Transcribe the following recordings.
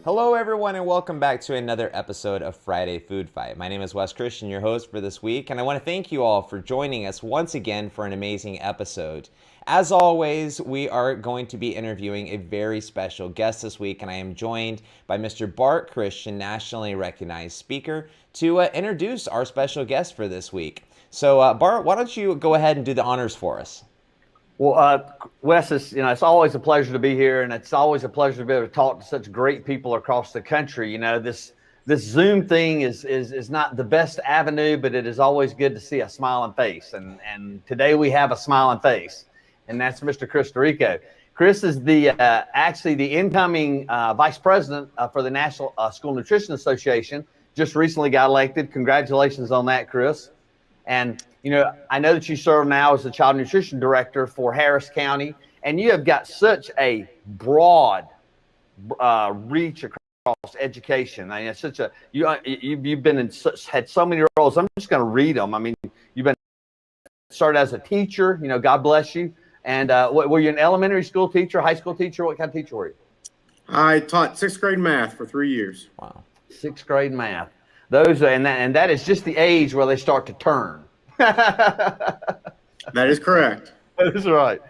Hello, everyone, and welcome back to another episode of Friday Food Fight. My name is Wes Christian, your host for this week, and I want to thank you all for joining us once again for an amazing episode. As always, we are going to be interviewing a very special guest this week, and I am joined by Mr. Bart Christian, nationally recognized speaker, to introduce our special guest for this week. So, Bart, why don't you go ahead and do the honors for us? Well, Wes, it's always a pleasure to be here, and it's always a pleasure to be able to talk to such great people across the country. This Zoom thing is not the best avenue, but it is always good to see a smiling face. And today we have a smiling face, and that's Mr. Chris Derico. Chris is actually the incoming vice president for the National School Nutrition Association. Just recently got elected. Congratulations on that, Chris. And I know that you serve now as the child nutrition director for Harris County, and you have got such a broad reach across education. I mean, it's such a you've been in had so many roles. I'm just going to read them. I mean, you've been started as a teacher. God bless you. And were you an elementary school teacher, high school teacher? What kind of teacher were you? I taught sixth grade math for 3 years. Wow, sixth grade math. That is just the age where they start to turn. That is correct. That is right.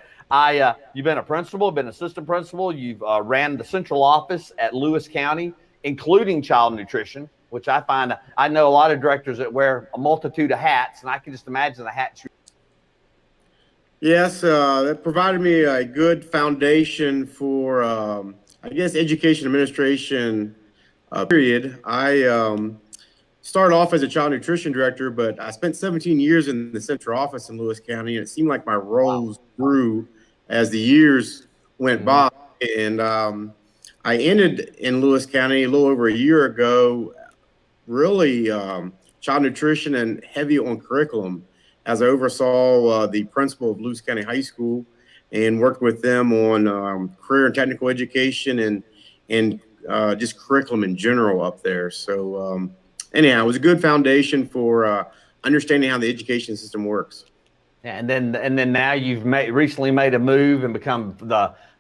You've been a principal, been assistant principal. You've ran the central office at Lewis County, including child nutrition, which I know a lot of directors that wear a multitude of hats, and I can just imagine the hats. Yes, that provided me a good foundation for, education administration period. I started off as a child nutrition director, but I spent 17 years in the central office in Lewis County, and it seemed like my roles grew as the years went by. And I ended in Lewis County a little over a year ago, really child nutrition and heavy on curriculum, as I oversaw the principal of Lewis County High School and worked with them on career and technical education and just curriculum in general up there. So anyhow, it was a good foundation for understanding how the education system works. And then now you've recently made a move and become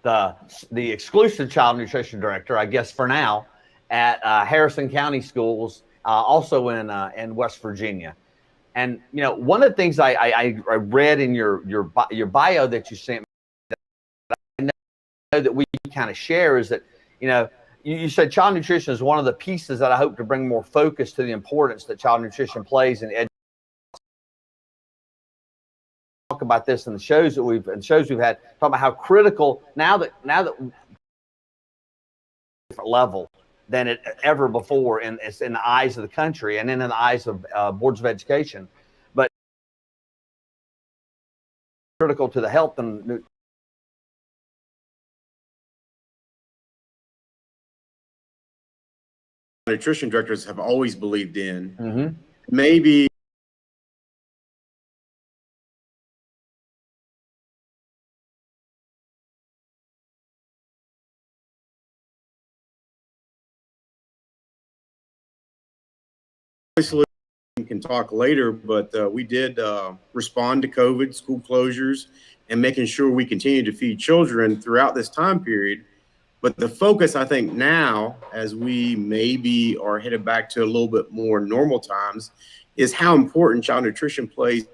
the exclusive child nutrition director, I guess for now, at Harrison County Schools, also in West Virginia. And one of the things I read in your bio that you sent me, that I know that we kind of share, is that you said child nutrition is one of the pieces that I hope to bring more focus to the importance that child nutrition plays in education. Talk about this in the shows that we've had, talk about how critical now that different level than it ever before in the eyes of the country and in the eyes of boards of education, but critical to the health and nutrition directors have always believed in. Maybe we can talk later, but we did respond to COVID, school closures, and making sure we continue to feed children throughout this time period. But the focus, I think, now, as we maybe are headed back to a little bit more normal times, is how important child nutrition plays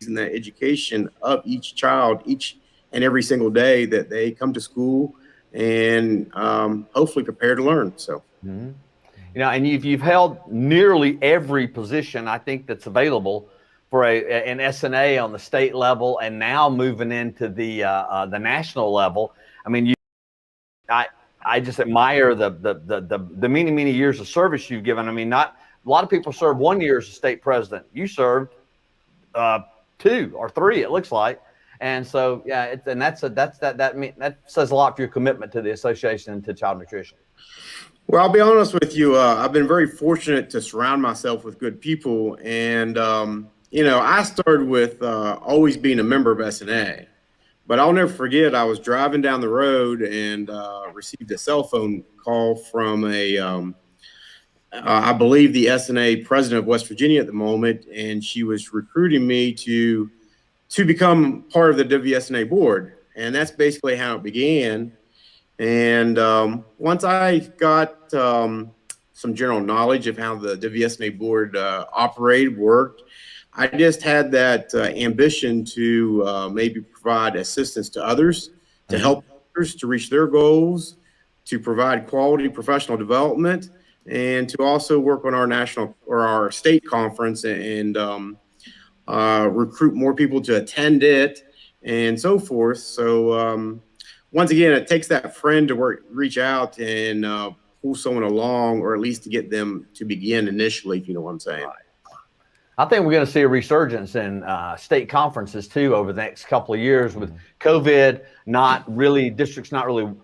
in the education of each child, each and every single day that they come to school and hopefully prepare to learn. So, and you've held nearly every position I think that's available for an SNA on the state level, and now moving into the national level. I mean, I just admire the many years of service you've given. I mean, not a lot of people serve 1 year as a state president. You served 2 or 3, it looks like. And so, yeah, that says a lot for your commitment to the association and to child nutrition. Well, I'll be honest with you. I've been very fortunate to surround myself with good people. And, I started with always being a member of SNA. But I'll never forget, I was driving down the road and received a cell phone call from I believe the SNA president of West Virginia at the moment, and she was recruiting me to become part of the WSNA board. And that's basically how it began. And once I got some general knowledge of how the WSNA board worked, I just had that ambition to maybe provide assistance to others, to help others to reach their goals, to provide quality professional development, and to also work on our national or our state conference and recruit more people to attend it and so forth. So once again, it takes that friend to reach out and pull someone along, or at least to get them to begin initially, if you know what I'm saying. Right. I think we're going to see a resurgence in state conferences too over the next couple of years with COVID, districts not really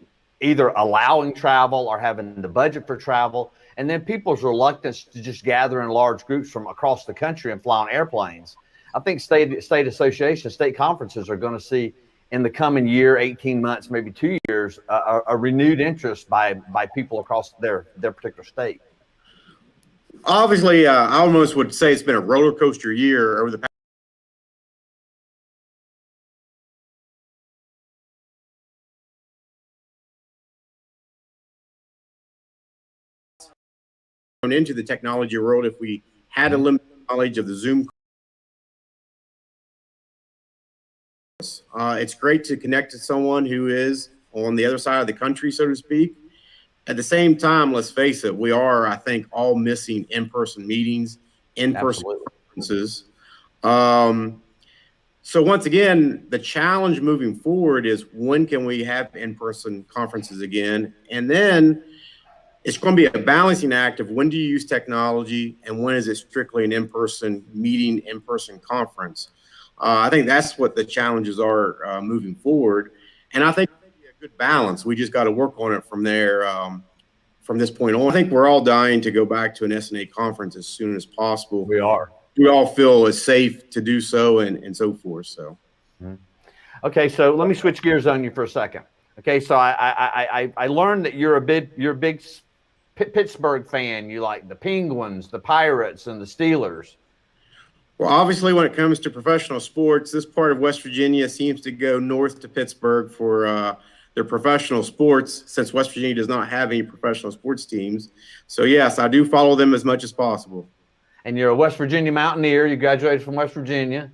either allowing travel or having the budget for travel. And then people's reluctance to just gather in large groups from across the country and fly on airplanes. I think state associations, state conferences are going to see in the coming year, 18 months, maybe 2 years, a renewed interest by people across their particular state. Obviously, I almost would say it's been a roller coaster year over the past. Into the technology world, if we had a limited knowledge of the Zoom. It's great to connect to someone who is on the other side of the country, so to speak. At the same time, let's face it, we are, I think, all missing in-person meetings, in-person conferences. So once again, the challenge moving forward is when can we have in-person conferences again? And then it's going to be a balancing act of when do you use technology and when is it strictly an in-person meeting, in-person conference. I think that's what the challenges are moving forward. And I think it's a good balance. We just got to work on it from there, from this point on. I think we're all dying to go back to an SNA conference as soon as possible. We are. We all feel it's safe to do so and so forth. So. Okay, so let me switch gears on you for a second. Okay, so I learned that you're a big Pittsburgh fan. You like the Penguins, the Pirates, and the Steelers. Well, obviously, when it comes to professional sports, this part of West Virginia seems to go north to Pittsburgh for their professional sports, since West Virginia does not have any professional sports teams. So, yes, I do follow them as much as possible. And you're a West Virginia Mountaineer. You graduated from West Virginia.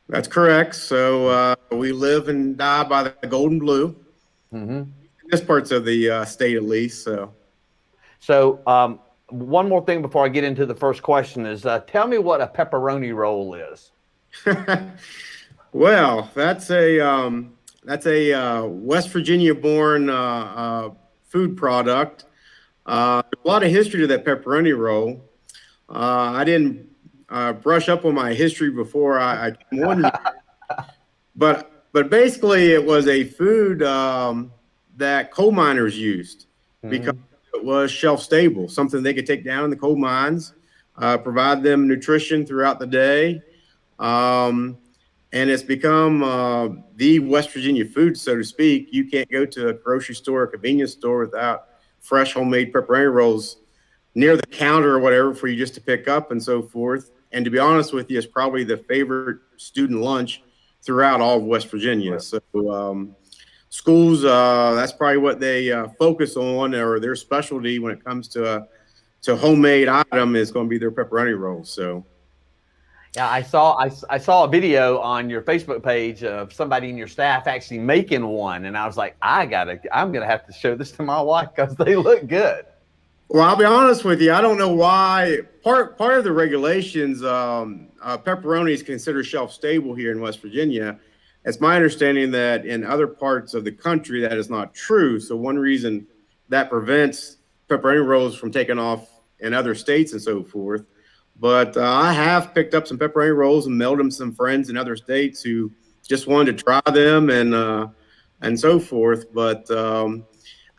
That's correct. So we live and die by the gold and blue. In this parts of the state, at least. So one more thing before I get into the first question is tell me what a pepperoni roll is. Well, that's a West Virginia-born food product. A lot of history to that pepperoni roll. I didn't brush up on my history before I came on, but basically it was a food that coal miners used because it was shelf stable, something they could take down in the coal mines, provide them nutrition throughout the day. And it's become the West Virginia food, so to speak. You can't go to a grocery store or convenience store without fresh homemade pepperoni rolls near the counter or whatever for you just to pick up and so forth. And to be honest with you, it's probably the favorite student lunch throughout all of West Virginia. Right. So schools, that's probably what they focus on, or their specialty when it comes to homemade item is going to be their pepperoni rolls. So. Yeah, I saw a video on your Facebook page of somebody in your staff actually making one, and I was like, I'm gonna have to show this to my wife because they look good. Well, I'll be honest with you, I don't know why. Part of the regulations, pepperoni is considered shelf stable here in West Virginia. It's my understanding that in other parts of the country that is not true. So one reason that prevents pepperoni rolls from taking off in other states and so forth. But I have picked up some pepperoni rolls and mailed them to some friends in other states who just wanted to try them and so forth. But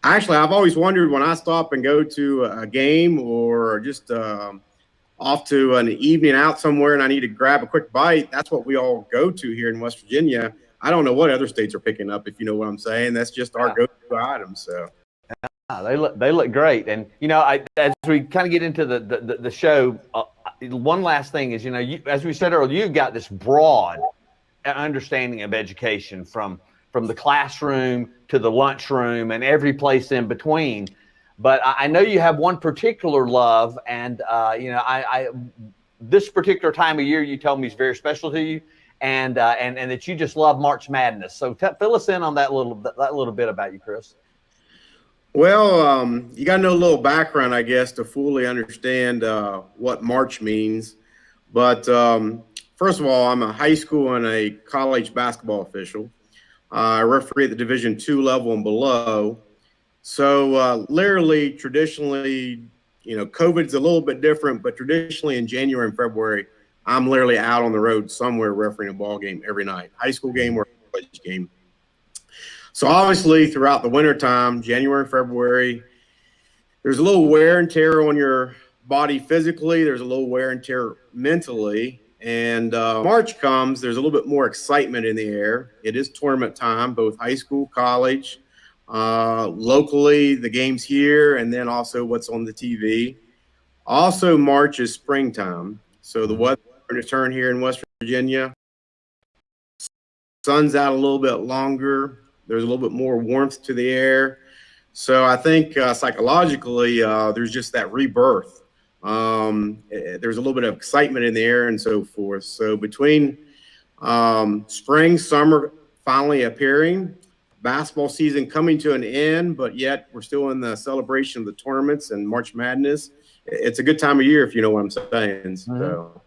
actually, I've always wondered when I stop and go to a game or just off to an evening out somewhere and I need to grab a quick bite, that's what we all go to here in West Virginia. I don't know what other states are picking up, if you know what I'm saying. That's just our go-to item. So. They look great. And, as we kind of get into the show, one last thing is, as we said earlier, you've got this broad understanding of education from from the classroom to the lunchroom and every place in between. But I know you have one particular love, and I this particular time of year you told me is very special to you, and that you just love March Madness. So fill us in on that little bit about you, Chris. Well, you got to know a little background, I guess, to fully understand what March means. But first of all, I'm a high school and a college basketball official. I referee at the Division II level and below. So literally, traditionally, COVID's a little bit different, but traditionally in January and February, I'm literally out on the road somewhere refereeing a ball game every night, high school game or college game. So obviously throughout the wintertime, January, February, there's a little wear and tear on your body physically. There's a little wear and tear mentally. And March comes, there's a little bit more excitement in the air. It is tournament time, both high school, college, locally, the games here, and then also what's on the TV. Also, March is springtime. So the weather's going to turn here in West Virginia. Sun's out a little bit longer. There's a little bit more warmth to the air. So I think psychologically, there's just that rebirth. There's a little bit of excitement in the air and so forth. So between spring, summer finally appearing, basketball season coming to an end, but yet we're still in the celebration of the tournaments and March Madness. It's a good time of year, if you know what I'm saying. So.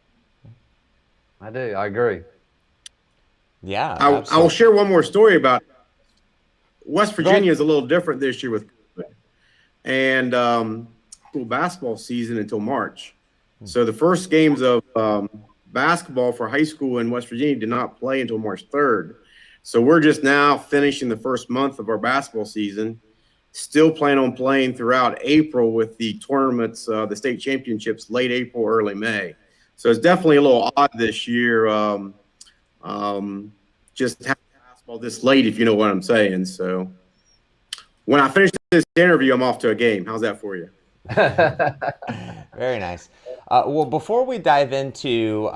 I do. I agree. Yeah. I will share one more story about West Virginia is a little different this year with COVID. And school basketball season until March. So the first games of basketball for high school in West Virginia did not play until March 3rd. So we're just now finishing the first month of our basketball season, still plan on playing throughout April with the tournaments, the state championships, late April, early May. So it's definitely a little odd this year, just having basketball this late, if you know what I'm saying. So when I finish this interview, I'm off to a game. How's that for you? Very nice. Well, before we dive into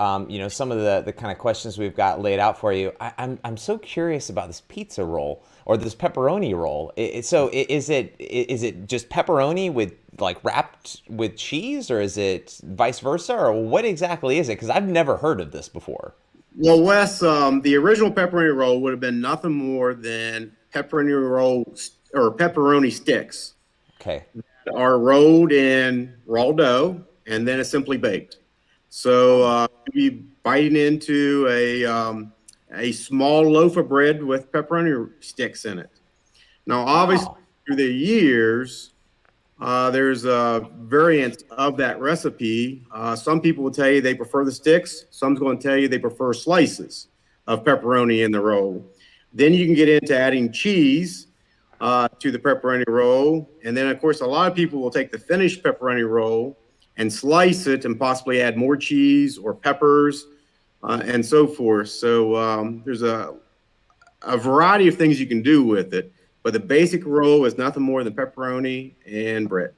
some of the kind of questions we've got laid out for you, I'm so curious about this pizza roll or this pepperoni roll. So is it just pepperoni with like wrapped with cheese, or is it vice versa, or what exactly is it? Because I've never heard of this before. Well, Wes, the original pepperoni roll would have been nothing more than pepperoni rolls or pepperoni sticks. Okay. Are rolled in raw dough and then it's simply baked. So you'll be biting into a small loaf of bread with pepperoni sticks in it. Now, obviously, through the years, there's variants of that recipe. Some people will tell you they prefer the sticks. Some's going to tell you they prefer slices of pepperoni in the roll. Then you can get into adding cheese to the pepperoni roll. And then, of course, a lot of people will take the finished pepperoni roll and slice it and possibly add more cheese or peppers and so forth. So there's a variety of things you can do with it. But the basic roll is nothing more than pepperoni and bread.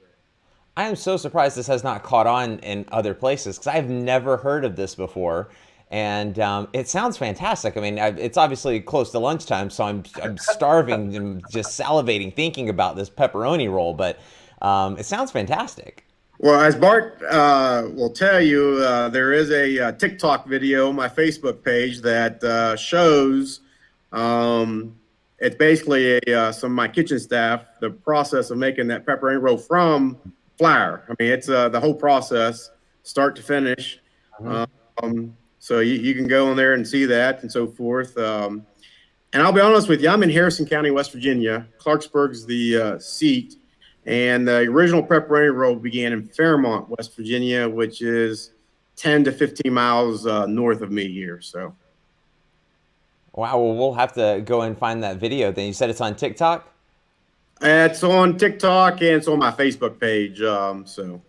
I am so surprised this has not caught on in other places, because I've never heard of this before. And it sounds fantastic. I mean, it's obviously close to lunchtime, so I'm starving and just salivating thinking about this pepperoni roll. But it sounds fantastic. Well, as Bart will tell you, there is a TikTok video on my Facebook page that shows it's basically some of my kitchen staff, the process of making that pepperoni roll from flour. I mean, it's the whole process, start to finish. So you can go on there and see that and so forth. And I'll be honest with you, I'm in Harrison County, West Virginia. Clarksburg's the seat. And the original pepperoni roll began in Fairmont, West Virginia, which is 10 to 15 miles north of me here. So. Wow, well, we'll have to go and find that video then. You said it's on TikTok? It's on TikTok and it's on my Facebook page. So.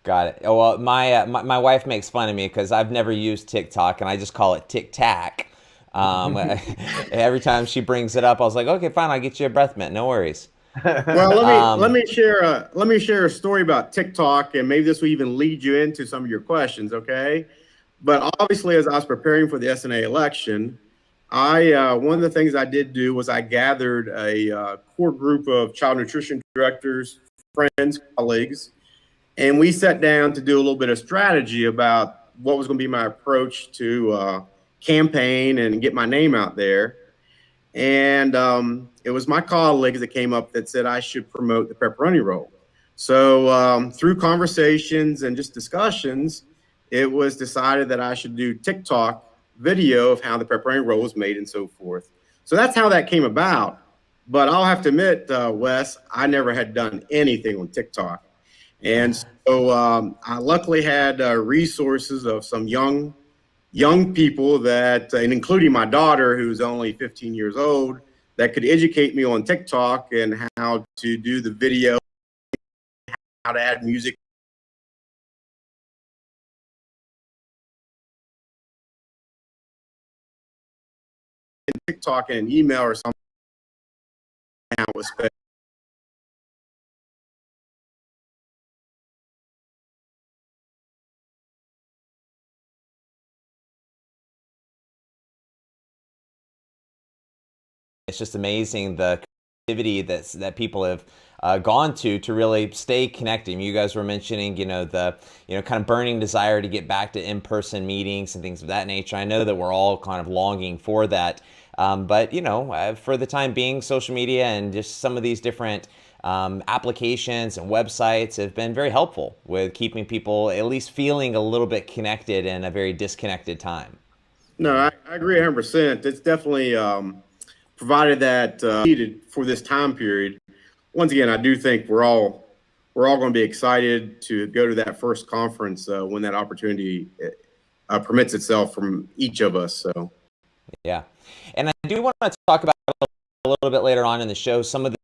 Got it. Oh, well, my wife makes fun of me because I've never used TikTok and I just call it Tic Tac. Every time she brings it up, I was like, okay, fine, I'll get you a breath mint. No worries. Well, let me share a story about TikTok, and maybe this will even lead you into some of your questions. Okay, but obviously, as I was preparing for the SNA election, One of the things I did do was I gathered a core group of child nutrition directors, friends, colleagues, and we sat down to do a little bit of strategy about what was going to be my approach to campaign and get my name out there. And it was my colleagues that came up that said I should promote the pepperoni roll. So through conversations and just discussions, it was decided that I should do TikTok video of how the pepperoni roll was made and so forth. So that's how that came about. But I'll have to admit, Wes, I never had done anything on TikTok. And so I luckily had resources of some young people that, and including my daughter, who's only 15 years old, that could educate me on TikTok and how to do the video, how to add music in TikTok and an email or something. How it was spent. It's just amazing the creativity that people have gone to really stay connected. You guys were mentioning, the kind of burning desire to get back to in-person meetings and things of that nature. I know that we're all kind of longing for that, but for the time being, social media and just some of these different applications and websites have been very helpful with keeping people at least feeling a little bit connected in a very disconnected time. No, I agree 100%. It's definitely provided that needed for this time period. Once again, I do think we're all going to be excited to go to that first conference when that opportunity permits itself from each of us. So, Yeah, and I do want to talk about a little bit later on in the show some of the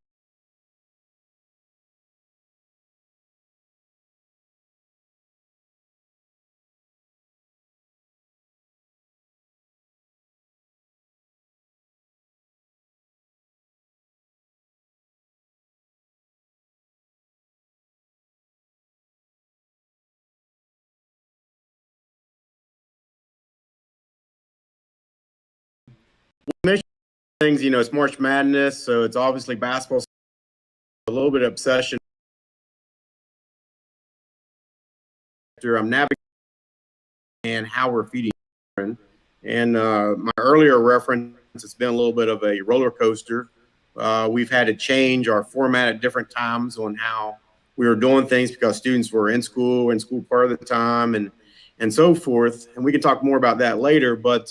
things, it's March Madness, so it's obviously basketball, a little bit of obsession. I'm navigating and how we're feeding children. And my earlier reference, it's been a little bit of a roller coaster. We've had to change our format at different times on how we were doing things because students were in school part of the time, and so forth. And we can talk more about that later. But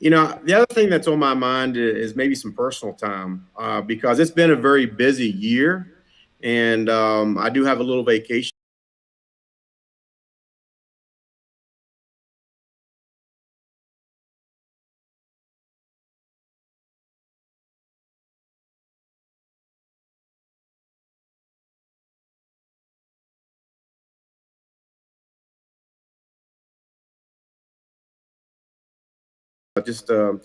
the other thing that's on my mind is maybe some personal time because it's been a very busy year, and I do have a little vacation. Just some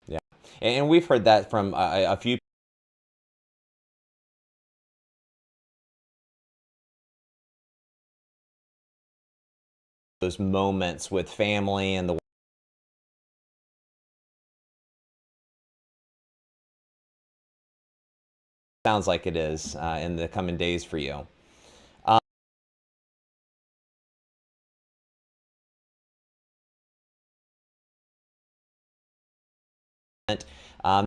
yeah, and we've heard that from a few those moments with family and the sounds like it is in the coming days for you. Um,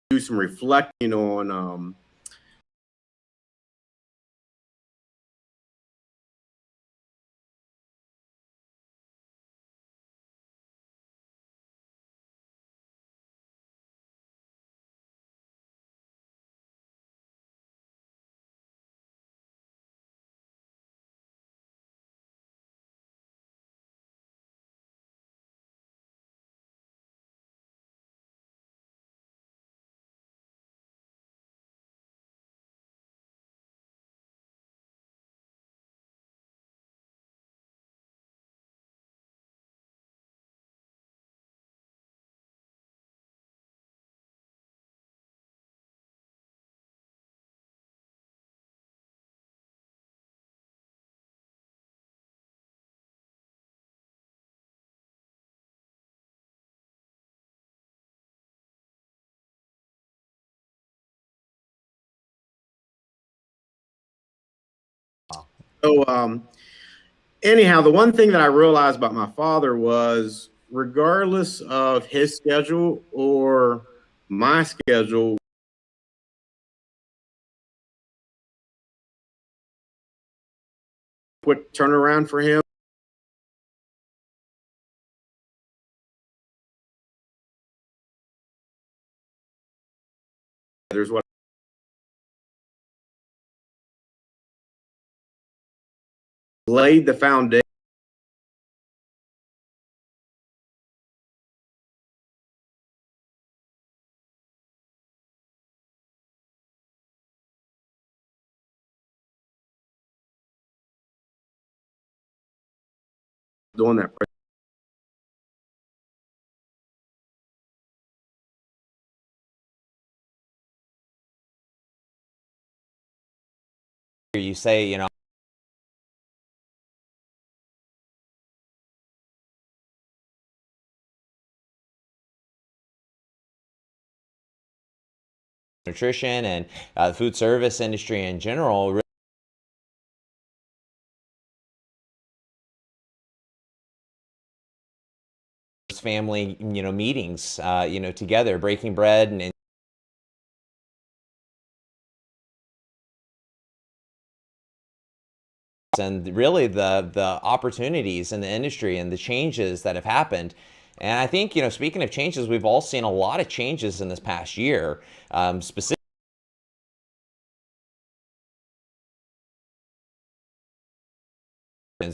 do some reflecting on So, anyhow, the one thing that I realized about my father was, regardless of his schedule or my schedule, quick turnaround for him. There's what laid the foundation. Doing that. You say, you know, nutrition and the food service industry in general. Family, you know, meetings, you know, together, breaking bread and really the opportunities in the industry and the changes that have happened. And I think, you know, speaking of changes, we've all seen a lot of changes in this past year, specifically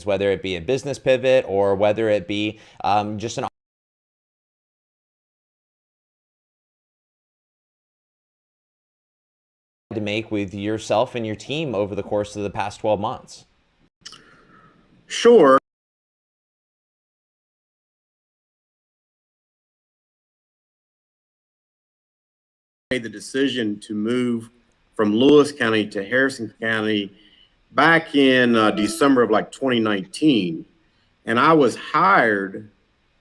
whether it be a business pivot or whether it be just an to make with yourself and your team over the course of the past 12 months. Sure. Made the decision to move from Lewis County to Harrison County back in December of like 2019. And I was hired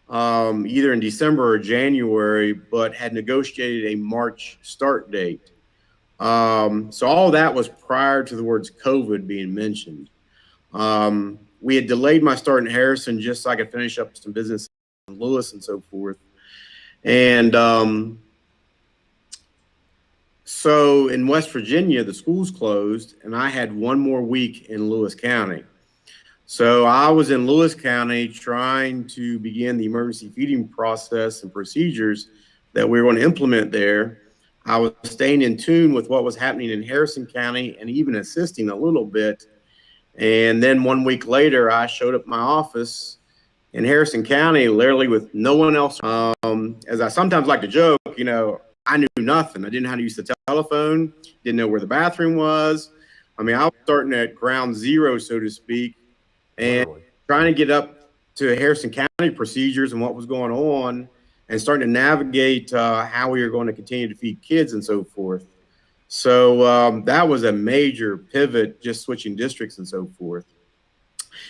either in December or January, but had negotiated a March start date. So all that was prior to the words COVID being mentioned. We had delayed my start in Harrison just so I could finish up some business in Lewis and so forth. And so in West Virginia, the schools closed, and I had one more week in Lewis County. So I was in Lewis County trying to begin the emergency feeding process and procedures that we were going to implement there. I was staying in tune with what was happening in Harrison County and even assisting a little bit. And then 1 week later, I showed up at my office in Harrison County, literally with no one else. As I sometimes like to joke, you know, I knew nothing. I didn't know how to use the telephone, didn't know where the bathroom was. I mean, I was starting at ground zero, so to speak, and trying to get up to Harrison County procedures and what was going on, and starting to navigate how we were going to continue to feed kids and so forth. So that was a major pivot, just switching districts and so forth.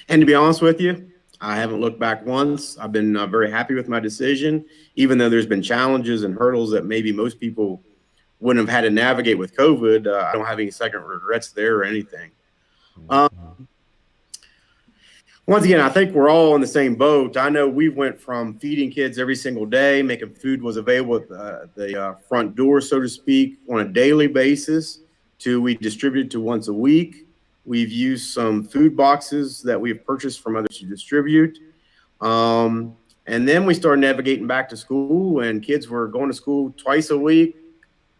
And to be honest with you, I haven't looked back once. I've been very happy with my decision, even though there's been challenges and hurdles that maybe most people wouldn't have had to navigate with COVID. I don't have any second regrets there or anything. Once again, I think we're all in the same boat. I know we went from feeding kids every single day, making food was available at the front door, so to speak, on a daily basis, to we distribute to once a week. We've used some food boxes that we've purchased from others to distribute. And then we started navigating back to school, and kids were going to school twice a week,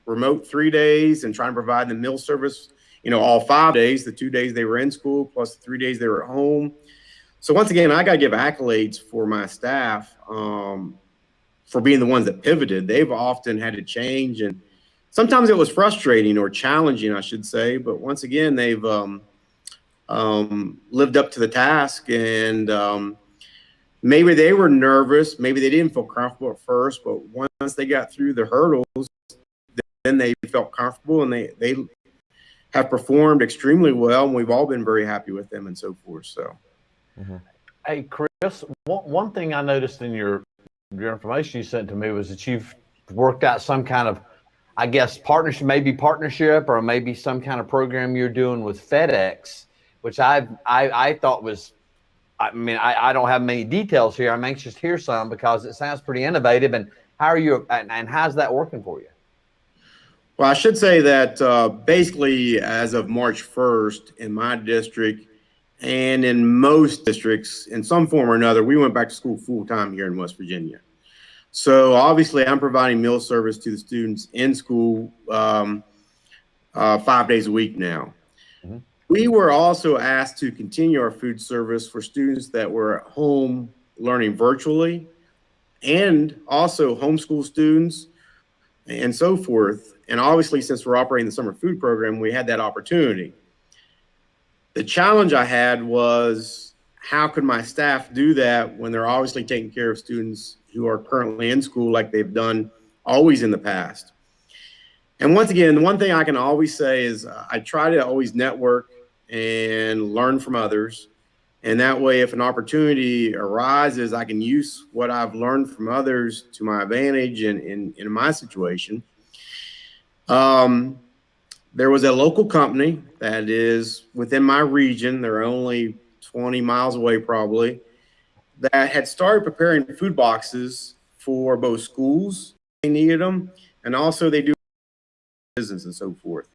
remote 3 days, and trying to provide the meal service, you know, all 5 days, the 2 days they were in school, plus the 3 days they were at home. So once again, I got to give accolades for my staff for being the ones that pivoted. They've often had to change, and sometimes it was frustrating or challenging, I should say. But once again, they've lived up to the task, and maybe they were nervous, maybe they didn't feel comfortable at first, but once they got through the hurdles, then they felt comfortable, and they have performed extremely well, and we've all been very happy with them and so forth. So, Hey, Chris, one thing I noticed in your information you sent to me was that you've worked out some kind of, I guess, partnership or maybe some kind of program you're doing with FedEx. which I thought was, I mean, I don't have many details here. I'm anxious to hear some because it sounds pretty innovative. And how are you, and how's that working for you? Well, I should say that basically, as of March 1st, in my district and in most districts, in some form or another, we went back to school full time here in West Virginia. So obviously, I'm providing meal service to the students in school 5 days a week now. Mm-hmm. We were also asked to continue our food service for students that were at home learning virtually and also homeschool students and so forth. And obviously, since we're operating the summer food program, we had that opportunity. The challenge I had was how could my staff do that when they're obviously taking care of students who are currently in school like they've done always in the past? And once again, the one thing I can always say is I try to always network and learn from others. And that way, if an opportunity arises, I can use what I've learned from others to my advantage in my situation. There was a local company that is within my region. They're only 20 miles away, probably, that had started preparing food boxes for both schools. They needed them, and also they do business and so forth.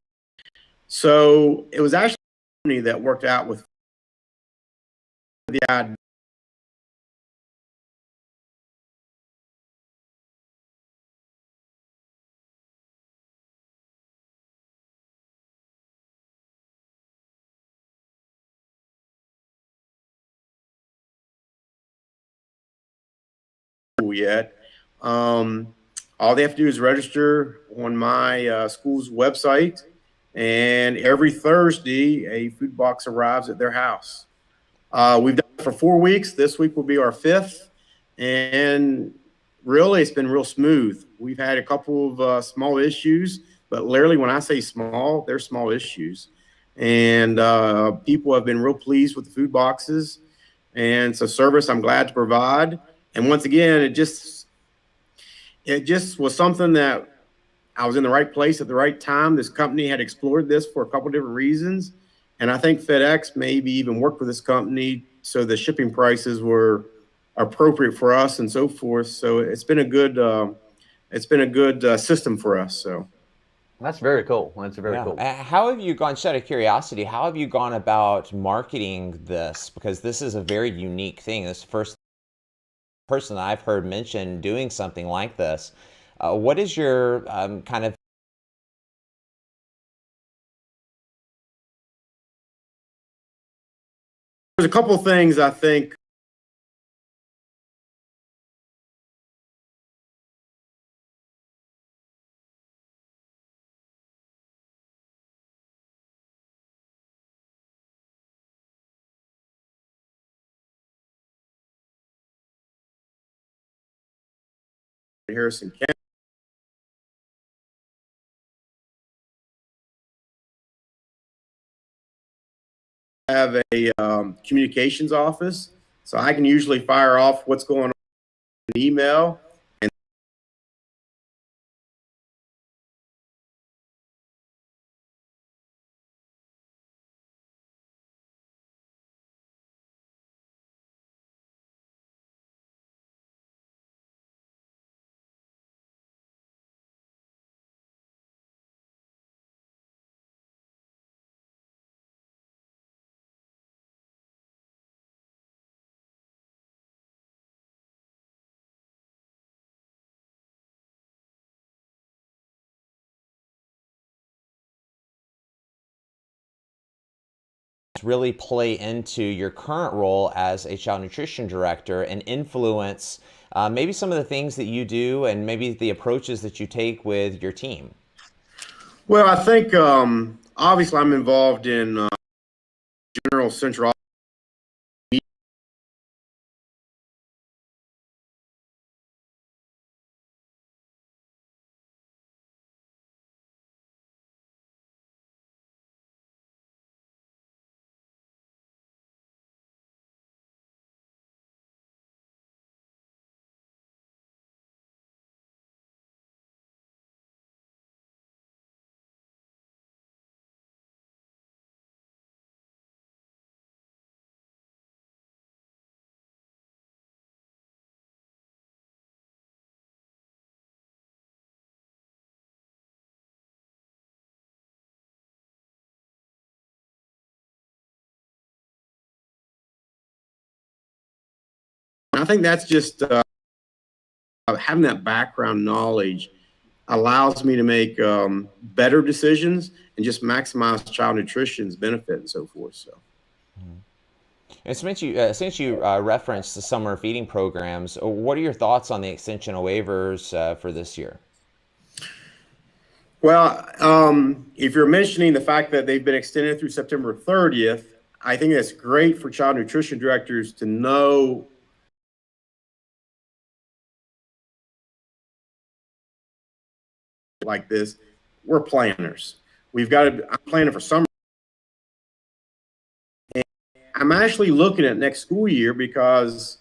So it was actually a company that worked out with the idea yet. All they have to do is register on my school's website, and every Thursday, a food box arrives at their house. We've done it for 4 weeks. This week will be our fifth, and really, it's been real smooth. We've had a couple of small issues, but literally, when I say small, they're small issues. And people have been real pleased with the food boxes, and it's a service I'm glad to provide. And once again, it just was something that I was in the right place at the right time. This company had explored this for a couple different reasons, and I think FedEx maybe even worked with this company so the shipping prices were appropriate for us and so forth. So it's been a good system for us. So. That's very cool. That's very Yeah. cool. How have you gone, just out of curiosity, how have you gone about marketing this? Because this is a very unique thing. This is the first person that I've heard mention doing something like this. What is your kind of There's a couple of things I think Harrison County have a communications office, so I can usually fire off what's going on in email. really play into your current role as a child nutrition director and influence maybe some of the things that you do and maybe the approaches that you take with your team? Well, I think obviously I'm involved in general central I think that's just having that background knowledge allows me to make better decisions and just maximize child nutrition's benefit and so forth. So. And since you referenced the summer feeding programs, what are your thoughts on the extension of waivers for this year? Well, if you're mentioning the fact that they've been extended through September 30th, I think that's great for child nutrition directors to know like this. We're planners. I'm planning for summer. And I'm actually looking at next school year because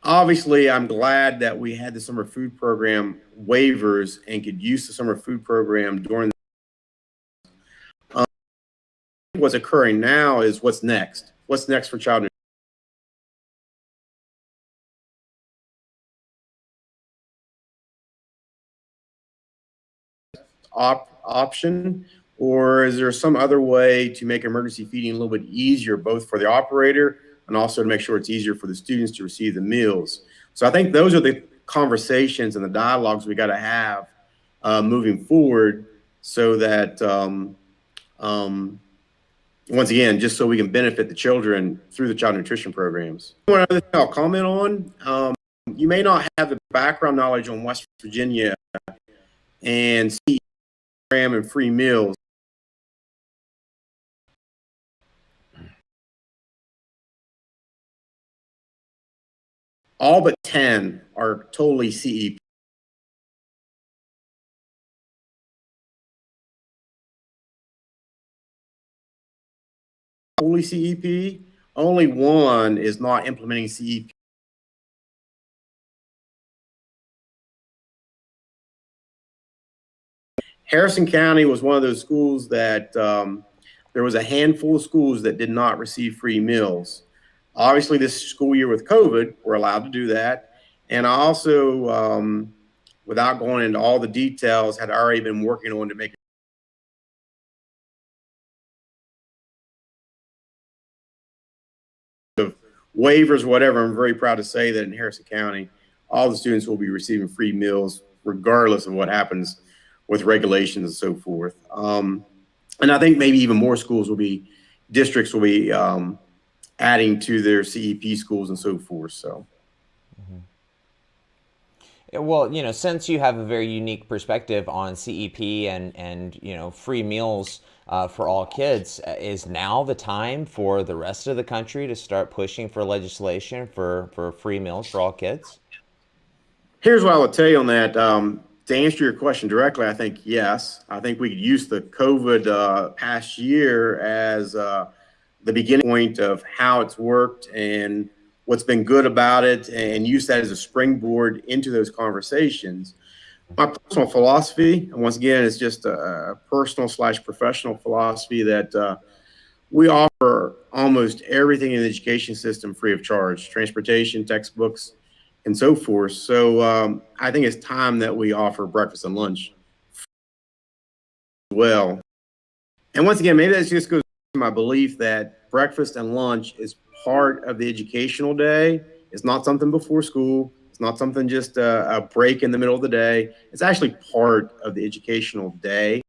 obviously, I'm glad that we had the summer food program waivers and could use the summer food program during. What's occurring now is what's next. What's next for child nutrition? Option, or is there some other way to make emergency feeding a little bit easier, both for the operator and also to make sure it's easier for the students to receive the meals? So I think those are the conversations and the dialogues we got to have moving forward, so that once again, just so we can benefit the children through the child nutrition programs. One other thing I'll comment on, you may not have the background knowledge on West Virginia and program and free meals. All but 10 are totally CEP. Totally CEP. Only one is not implementing CEP. Harrison County was one of those schools that there was a handful of schools that did not receive free meals. Obviously, this school year with COVID, we're allowed to do that. And I also, without going into all the details, had already been working on to make of waivers, whatever. I'm very proud to say that in Harrison County, all the students will be receiving free meals, regardless of what happens with regulations and so forth. And I think maybe even more districts will be adding to their CEP schools and so forth. So. Well, since you have a very unique perspective on CEP and free meals for all kids, is now the time for the rest of the country to start pushing for legislation for free meals for all kids? Here's what I would tell you on that. To answer your question directly, I think yes. I think we could use the COVID past year as the beginning point of how it's worked and what's been good about it, and use that as a springboard into those conversations. My personal philosophy, and once again, it's just a personal/professional philosophy, that we offer almost everything in the education system free of charge: transportation, textbooks, and so forth. So I think it's time that we offer breakfast and lunch as well. And once again, maybe that just goes to my belief that breakfast and lunch is part of the educational day. It's not something before school. It's not something just a break in the middle of the day. It's actually part of the educational day.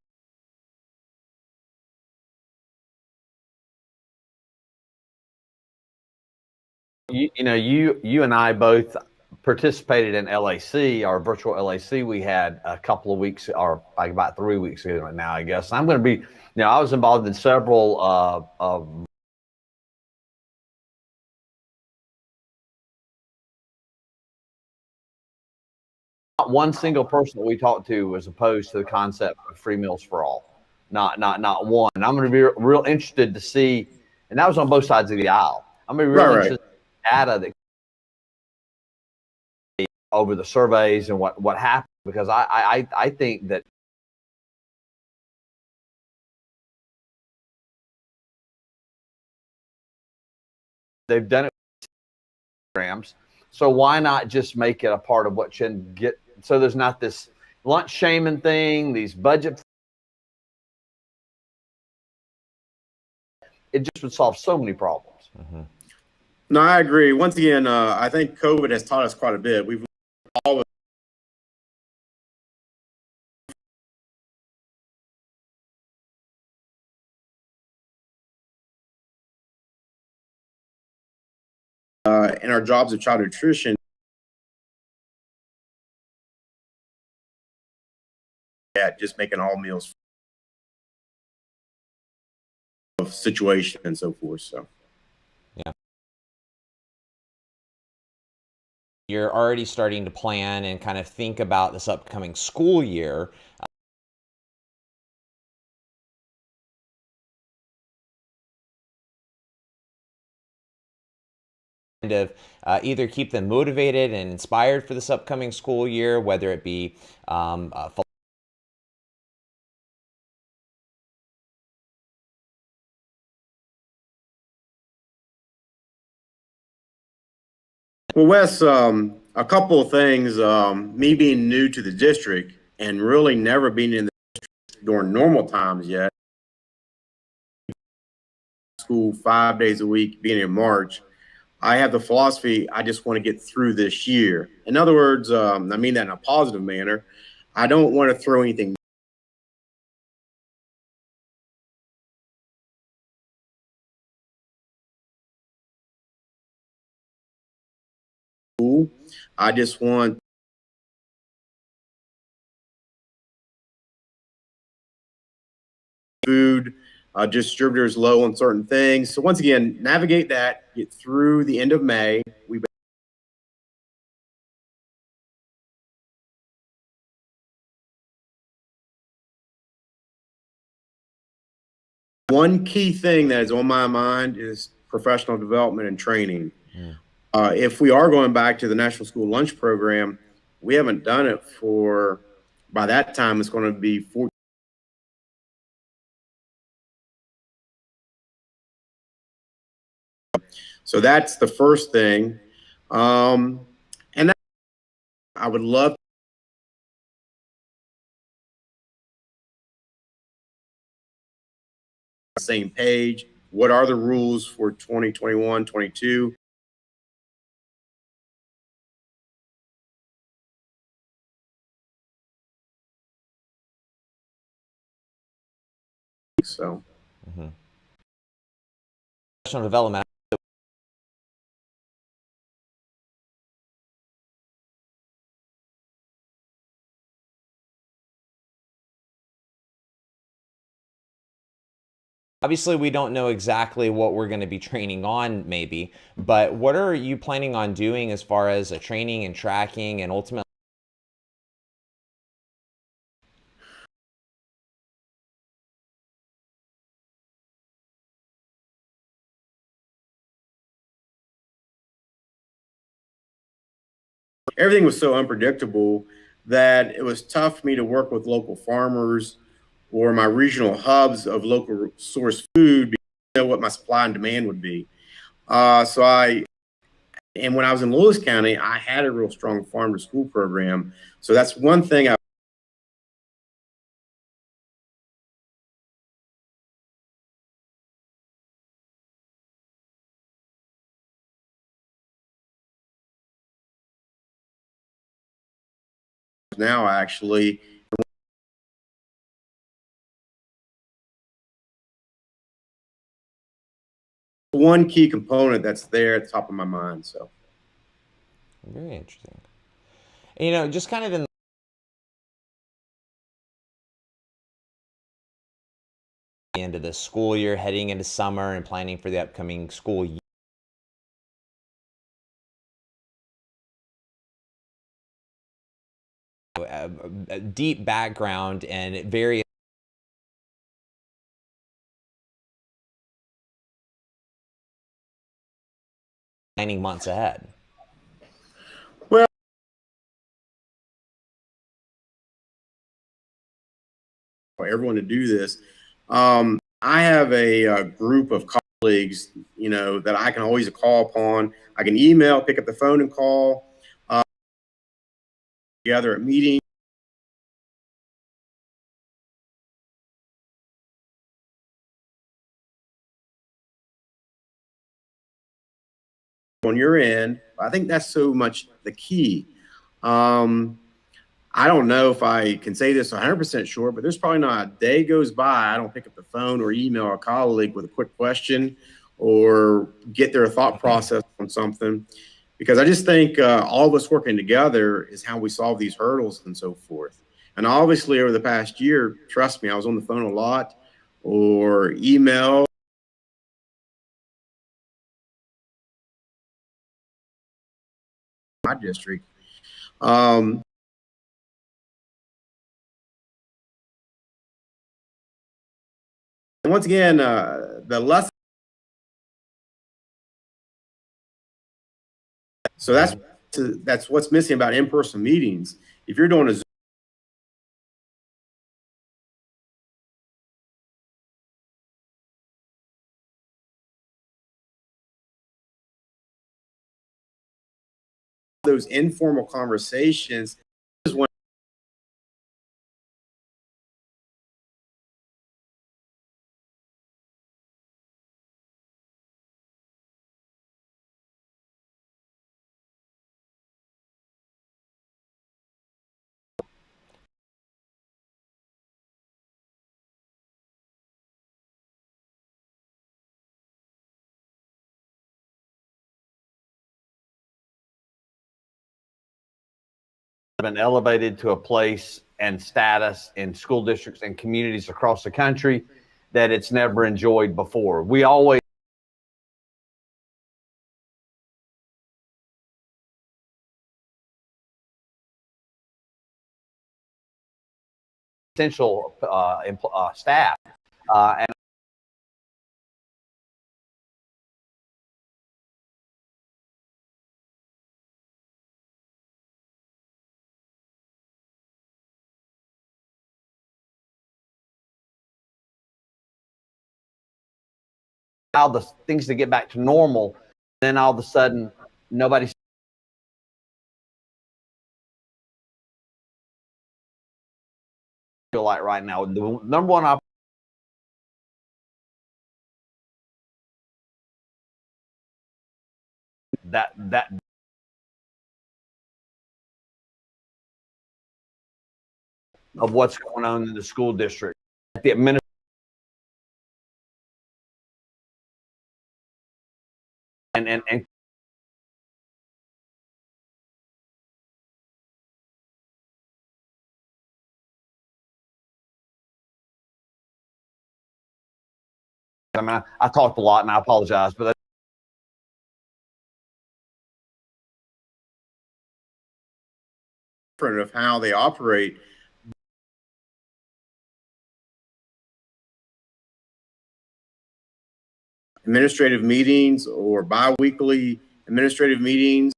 You and I both participated in LAC, our virtual LAC we had a couple of weeks, or like about 3 weeks ago now, I guess. I'm going to be, I was involved in several not one single person that we talked to was opposed to the concept of free meals for all. Not one. And I'm going to be real interested to see, and that was on both sides of the aisle. I'm going to be real interested in the data that over the surveys and what happened, because I think that they've done it programs. So why not just make it a part of what you get? So there's not this lunch shaming thing, these budget. It just would solve so many problems. Mm-hmm. No, I agree. Once again, I think COVID has taught us quite a bit. We've always in our jobs of child nutrition, just making all meals of situation and so forth. So, yeah. You're already starting to plan and kind of think about this upcoming school year. Of either keep them motivated and inspired for this upcoming school year, whether it be well, Wes, a couple of things. Me being new to the district and really never being in the district during normal times yet, school 5 days a week, being in March, I have the philosophy, I just want to get through this year. In other words, I mean that in a positive manner. I don't want to throw anything. I just want food distributors low on certain things. So once again, navigate that, get through the end of May. One key thing that is on my mind is professional development and training. If we are going back to the National School Lunch Program, we haven't done it for, by that time, it's going to be 14. So that's the first thing. And that, I would love the same page. What are the rules for 2021, 22? So, professional development. Obviously, we don't know exactly what we're going to be training on, maybe, but what are you planning on doing as far as a training and tracking and ultimately? everything was so unpredictable that it was tough for me to work with local farmers or my regional hubs of local source food because I didn't know what my supply and demand would be. And when I was in Lewis County, I had a real strong farm to school program. So that's one thing I now actually one key component that's there at the top of my mind. So Very interesting. And, you know, just kind of in the end of the school year, heading into summer and planning for the upcoming school year. A deep background and very planning months ahead. well, for everyone to do this, I have a group of colleagues, that I can always call upon. I can email, pick up the phone and call. Together at meetings. On your end, I think that's so much the key. I don't know if I can say this 100% sure, but there's probably not a day goes by I don't pick up the phone or email a colleague with a quick question or get their thought process on something, because I just think all of us working together is how we solve these hurdles and so forth. And obviously over the past year, trust me, I was on the phone a lot or email. My district. And once again, the lesson. So that's what's missing about in-person meetings. If you're doing a Zoom, those informal conversations is when been elevated to a place and status in school districts and communities across the country that it's never enjoyed before. We always essential staff and allow the things to get back to normal. Then all of a sudden, nobody's feel like right now. The number one that of what's going on in the school district. The administration and I mean, I talked a lot and I apologize, but of how they operate. Administrative meetings or bi-weekly administrative meetings.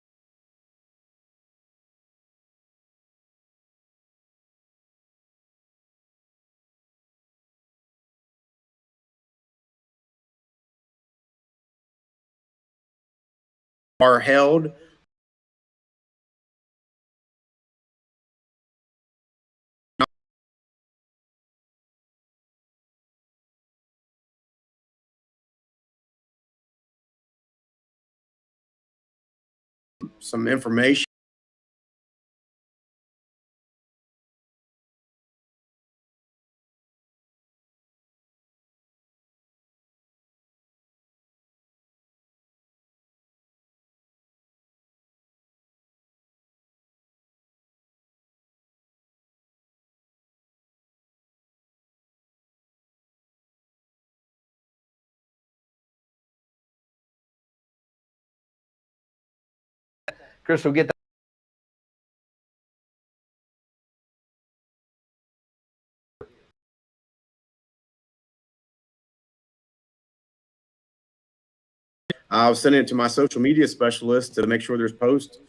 Are held some information. Chris will get that. I'll send it to my social media specialist to make sure there's posts.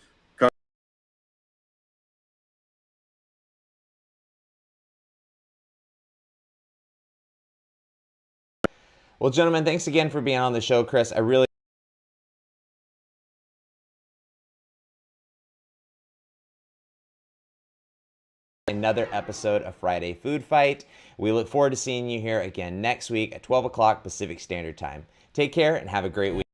Well, gentlemen, thanks again for being on the show, Chris. I really another episode of Friday Food Fight. We look forward to seeing you here again next week at 12 o'clock Pacific Standard Time. Take care and have a great week.